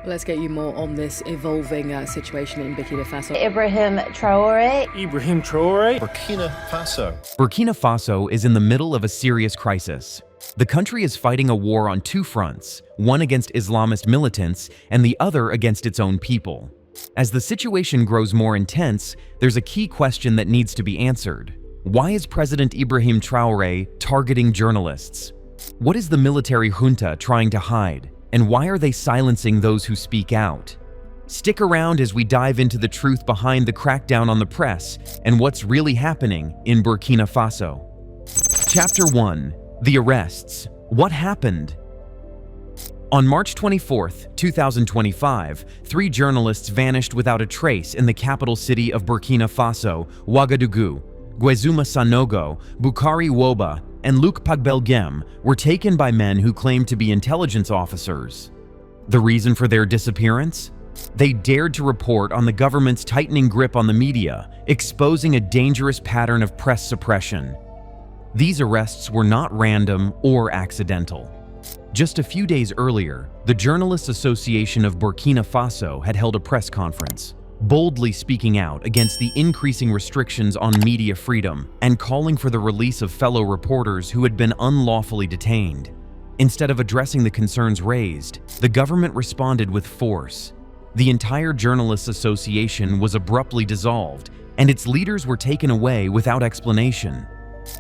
Let's get you more on this evolving situation in Burkina Faso. Ibrahim Traoré. Ibrahim Traoré. Burkina Faso. Burkina Faso is in the middle of a serious crisis. The country is fighting a war on two fronts, one against Islamist militants and the other against its own people. As the situation grows more intense, there's a key question that needs to be answered. Why is President Ibrahim Traoré targeting journalists? What is the military junta trying to hide? And why are they silencing those who speak out? Stick around as we dive into the truth behind the crackdown on the press and what's really happening in Burkina Faso. Chapter 1. The Arrests. What happened? On March 24, 2025, 3 journalists vanished without a trace in the capital city of Burkina Faso, Ouagadougou. Guezuma Sanogo, Bukari Woba, and Luc Pagbelgem were taken by men who claimed to be intelligence officers. The reason for their disappearance? They dared to report on the government's tightening grip on the media, exposing a dangerous pattern of press suppression. These arrests were not random or accidental. Just a few days earlier, the Journalists Association of Burkina Faso had held a press conference, boldly speaking out against the increasing restrictions on media freedom and calling for the release of fellow reporters who had been unlawfully detained. Instead of addressing the concerns raised, the government responded with force. The entire Journalists Association was abruptly dissolved, and its leaders were taken away without explanation.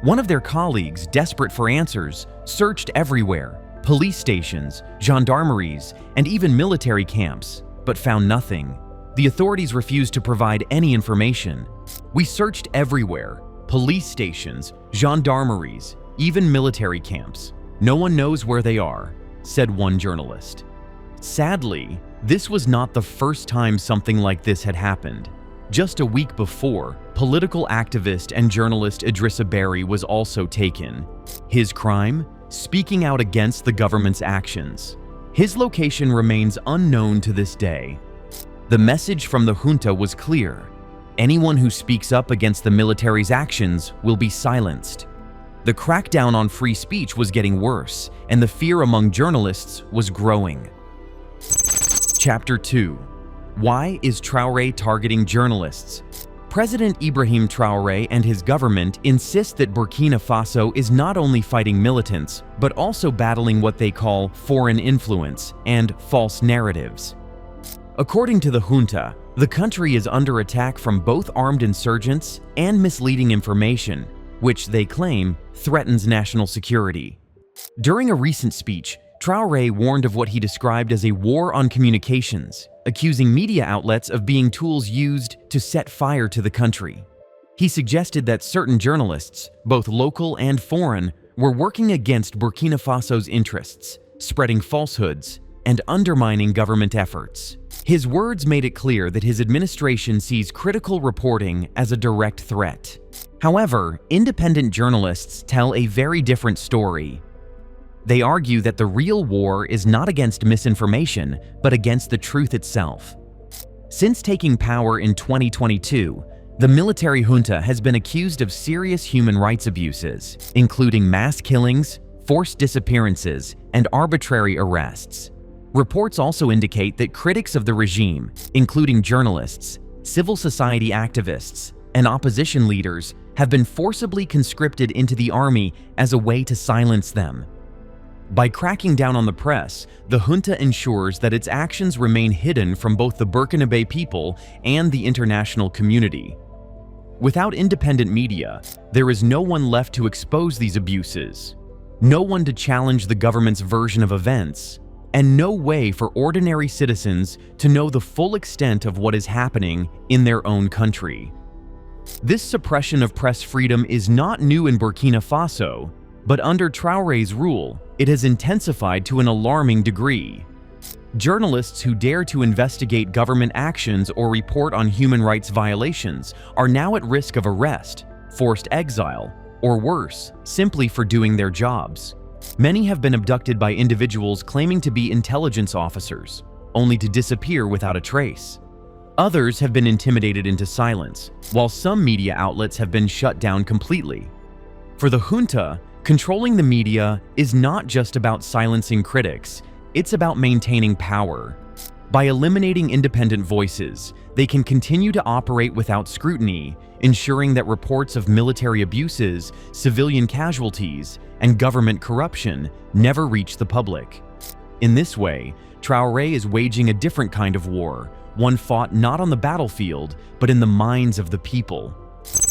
One of their colleagues, desperate for answers, searched everywhere: police stations, gendarmeries, and even military camps, but found nothing. The authorities refused to provide any information. "We searched everywhere: police stations, gendarmeries, even military camps. No one knows where they are," said one journalist. Sadly, this was not the first time something like this had happened. Just a week before, political activist and journalist Idrissa Berry was also taken. His crime? Speaking out against the government's actions. His location remains unknown to this day. The message from the junta was clear: anyone who speaks up against the military's actions will be silenced. The crackdown on free speech was getting worse, and the fear among journalists was growing. Chapter 2. Why is Traoré targeting journalists? President Ibrahim Traoré and his government insist that Burkina Faso is not only fighting militants, but also battling what they call foreign influence and false narratives. According to the junta, the country is under attack from both armed insurgents and misleading information, which they claim threatens national security. During a recent speech, Traoré warned of what he described as a war on communications, accusing media outlets of being tools used to set fire to the country. He suggested that certain journalists, both local and foreign, were working against Burkina Faso's interests, spreading falsehoods, and undermining government efforts. His words made it clear that his administration sees critical reporting as a direct threat. However, independent journalists tell a very different story. They argue that the real war is not against misinformation, but against the truth itself. Since taking power in 2022, the military junta has been accused of serious human rights abuses, including mass killings, forced disappearances, and arbitrary arrests. Reports also indicate that critics of the regime, including journalists, civil society activists, and opposition leaders, have been forcibly conscripted into the army as a way to silence them. By cracking down on the press, the junta ensures that its actions remain hidden from both the Burkinabe people and the international community. Without independent media, there is no one left to expose these abuses, no one to challenge the government's version of events, and no way for ordinary citizens to know the full extent of what is happening in their own country. This suppression of press freedom is not new in Burkina Faso, but under Traoré's rule, it has intensified to an alarming degree. Journalists who dare to investigate government actions or report on human rights violations are now at risk of arrest, forced exile, or worse, simply for doing their jobs. Many have been abducted by individuals claiming to be intelligence officers, only to disappear without a trace. Others have been intimidated into silence, while some media outlets have been shut down completely. For the junta, controlling the media is not just about silencing critics, it's about maintaining power. By eliminating independent voices, they can continue to operate without scrutiny, ensuring that reports of military abuses, civilian casualties, and government corruption never reach the public. In this way, Traoré is waging a different kind of war, one fought not on the battlefield, but in the minds of the people.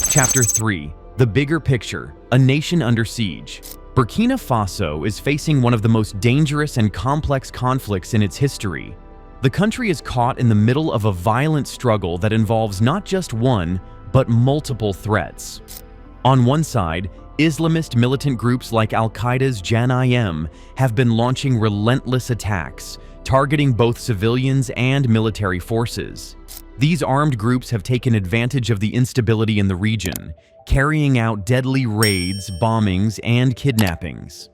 Chapter 3. The Bigger Picture: A Nation Under Siege. Burkina Faso is facing one of the most dangerous and complex conflicts in its history. The country is caught in the middle of a violent struggle that involves not just one, but multiple threats. On one side, Islamist militant groups like Al-Qaeda's Jan-im have been launching relentless attacks, targeting both civilians and military forces. These armed groups have taken advantage of the instability in the region, carrying out deadly raids, bombings, and kidnappings.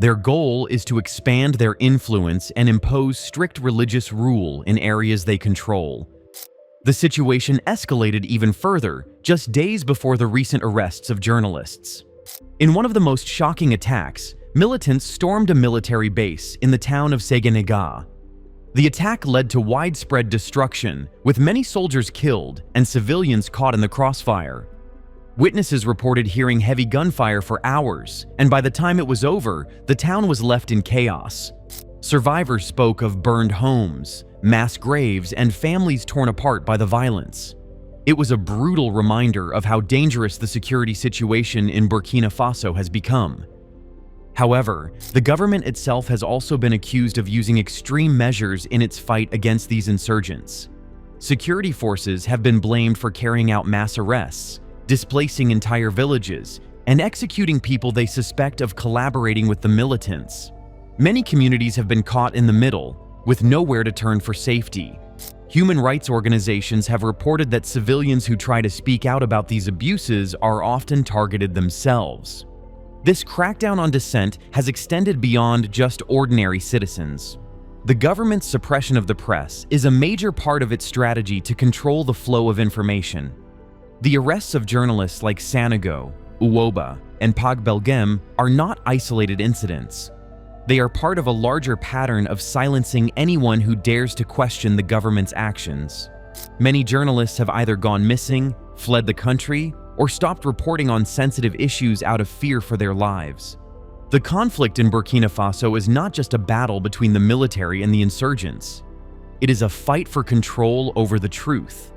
Their goal is to expand their influence and impose strict religious rule in areas they control. The situation escalated even further just days before the recent arrests of journalists. In one of the most shocking attacks, militants stormed a military base in the town of Séguénéga. The attack led to widespread destruction, with many soldiers killed and civilians caught in the crossfire. Witnesses reported hearing heavy gunfire for hours, and by the time it was over, the town was left in chaos. Survivors spoke of burned homes, mass graves, and families torn apart by the violence. It was a brutal reminder of how dangerous the security situation in Burkina Faso has become. However, the government itself has also been accused of using extreme measures in its fight against these insurgents. Security forces have been blamed for carrying out mass arrests, displacing entire villages, and executing people they suspect of collaborating with the militants. Many communities have been caught in the middle, with nowhere to turn for safety. Human rights organizations have reported that civilians who try to speak out about these abuses are often targeted themselves. This crackdown on dissent has extended beyond just ordinary citizens. The government's suppression of the press is a major part of its strategy to control the flow of information. The arrests of journalists like Sanogo, Uwoba, and Pagbelgem are not isolated incidents. They are part of a larger pattern of silencing anyone who dares to question the government's actions. Many journalists have either gone missing, fled the country, or stopped reporting on sensitive issues out of fear for their lives. The conflict in Burkina Faso is not just a battle between the military and the insurgents. It is a fight for control over the truth.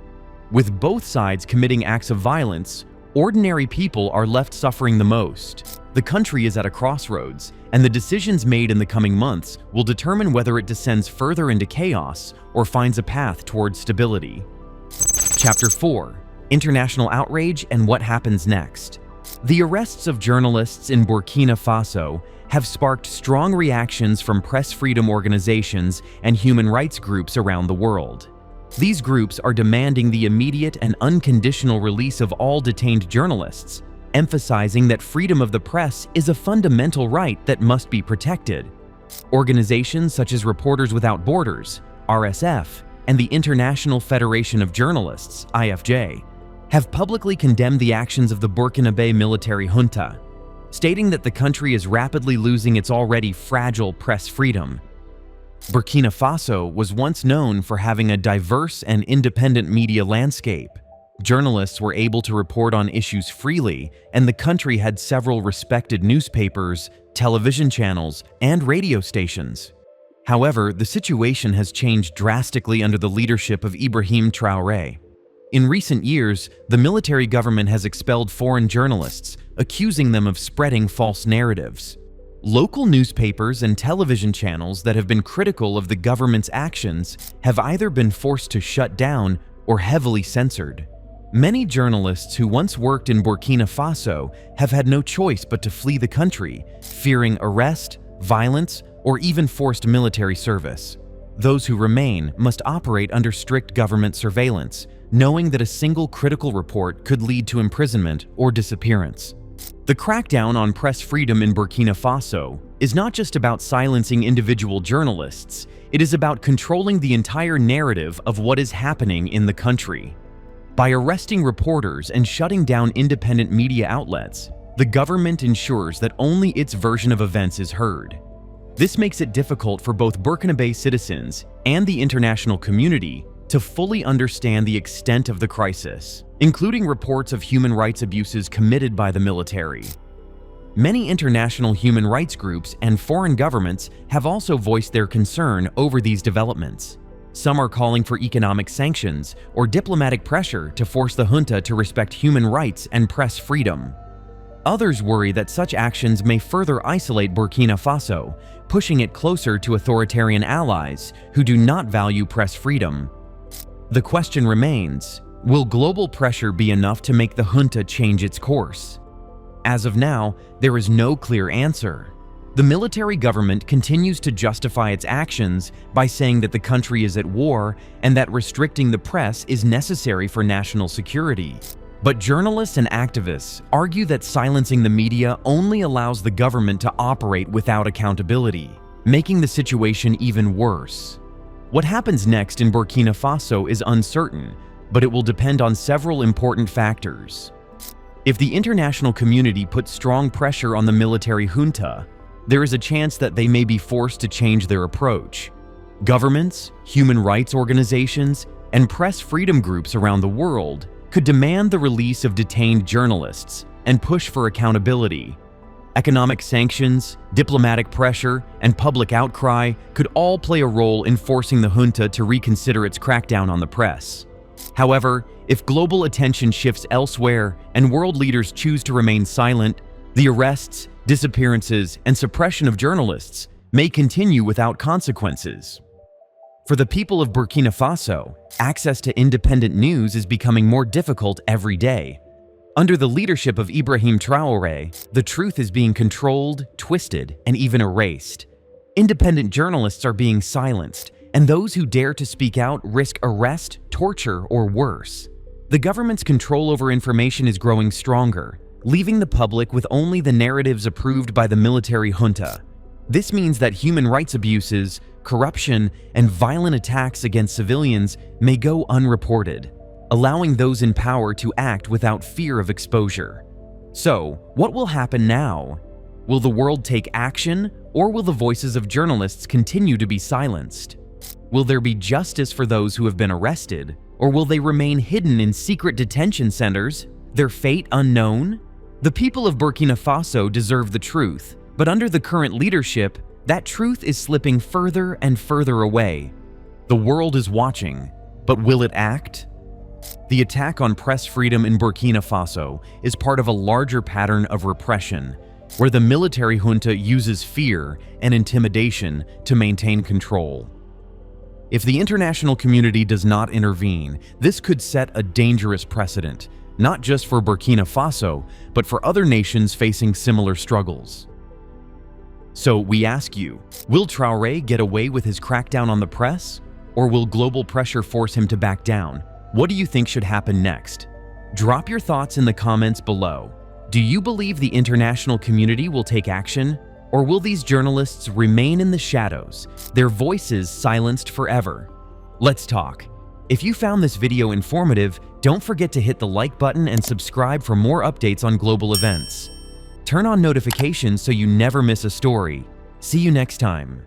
With both sides committing acts of violence, ordinary people are left suffering the most. The country is at a crossroads, and the decisions made in the coming months will determine whether it descends further into chaos or finds a path towards stability. Chapter 4. International Outrage and What Happens Next. The arrests of journalists in Burkina Faso have sparked strong reactions from press freedom organizations and human rights groups around the world. These groups are demanding the immediate and unconditional release of all detained journalists, emphasizing that freedom of the press is a fundamental right that must be protected. Organizations such as Reporters Without Borders, RSF, and the International Federation of Journalists, IFJ, have publicly condemned the actions of the Burkinabe military junta, stating that the country is rapidly losing its already fragile press freedom. Burkina Faso was once known for having a diverse and independent media landscape. Journalists were able to report on issues freely, and the country had several respected newspapers, television channels, and radio stations. However, the situation has changed drastically under the leadership of Ibrahim Traoré. In recent years, the military government has expelled foreign journalists, accusing them of spreading false narratives. Local newspapers and television channels that have been critical of the government's actions have either been forced to shut down or heavily censored. Many journalists who once worked in Burkina Faso have had no choice but to flee the country, fearing arrest, violence, or even forced military service. Those who remain must operate under strict government surveillance, knowing that a single critical report could lead to imprisonment or disappearance. The crackdown on press freedom in Burkina Faso is not just about silencing individual journalists, it is about controlling the entire narrative of what is happening in the country. By arresting reporters and shutting down independent media outlets, the government ensures that only its version of events is heard. This makes it difficult for both Burkina Faso citizens and the international community to fully understand the extent of the crisis, including reports of human rights abuses committed by the military. Many international human rights groups and foreign governments have also voiced their concern over these developments. Some are calling for economic sanctions or diplomatic pressure to force the junta to respect human rights and press freedom. Others worry that such actions may further isolate Burkina Faso, pushing it closer to authoritarian allies who do not value press freedom. The question remains, will global pressure be enough to make the junta change its course? As of now, there is no clear answer. The military government continues to justify its actions by saying that the country is at war and that restricting the press is necessary for national security. But journalists and activists argue that silencing the media only allows the government to operate without accountability, making the situation even worse. What happens next in Burkina Faso is uncertain, but it will depend on several important factors. If the international community puts strong pressure on the military junta, there is a chance that they may be forced to change their approach. Governments, human rights organizations, and press freedom groups around the world could demand the release of detained journalists and push for accountability. Economic sanctions, diplomatic pressure, and public outcry could all play a role in forcing the junta to reconsider its crackdown on the press. However, if global attention shifts elsewhere and world leaders choose to remain silent, the arrests, disappearances, and suppression of journalists may continue without consequences. For the people of Burkina Faso, access to independent news is becoming more difficult every day. Under the leadership of Ibrahim Traoré, the truth is being controlled, twisted, and even erased. Independent journalists are being silenced, and those who dare to speak out risk arrest, torture, or worse. The government's control over information is growing stronger, leaving the public with only the narratives approved by the military junta. This means that human rights abuses, corruption, and violent attacks against civilians may go unreported, allowing those in power to act without fear of exposure. So, what will happen now? Will the world take action, or will the voices of journalists continue to be silenced? Will there be justice for those who have been arrested, or will they remain hidden in secret detention centers, their fate unknown? The people of Burkina Faso deserve the truth, but under the current leadership, that truth is slipping further and further away. The world is watching, but will it act? The attack on press freedom in Burkina Faso is part of a larger pattern of repression, where the military junta uses fear and intimidation to maintain control. If the international community does not intervene, this could set a dangerous precedent, not just for Burkina Faso, but for other nations facing similar struggles. So we ask you, will Traoré get away with his crackdown on the press? Or will global pressure force him to back down? What do you think should happen next? Drop your thoughts in the comments below. Do you believe the international community will take action? Or will these journalists remain in the shadows, their voices silenced forever? Let's talk. If you found this video informative, don't forget to hit the like button and subscribe for more updates on global events. Turn on notifications so you never miss a story. See you next time.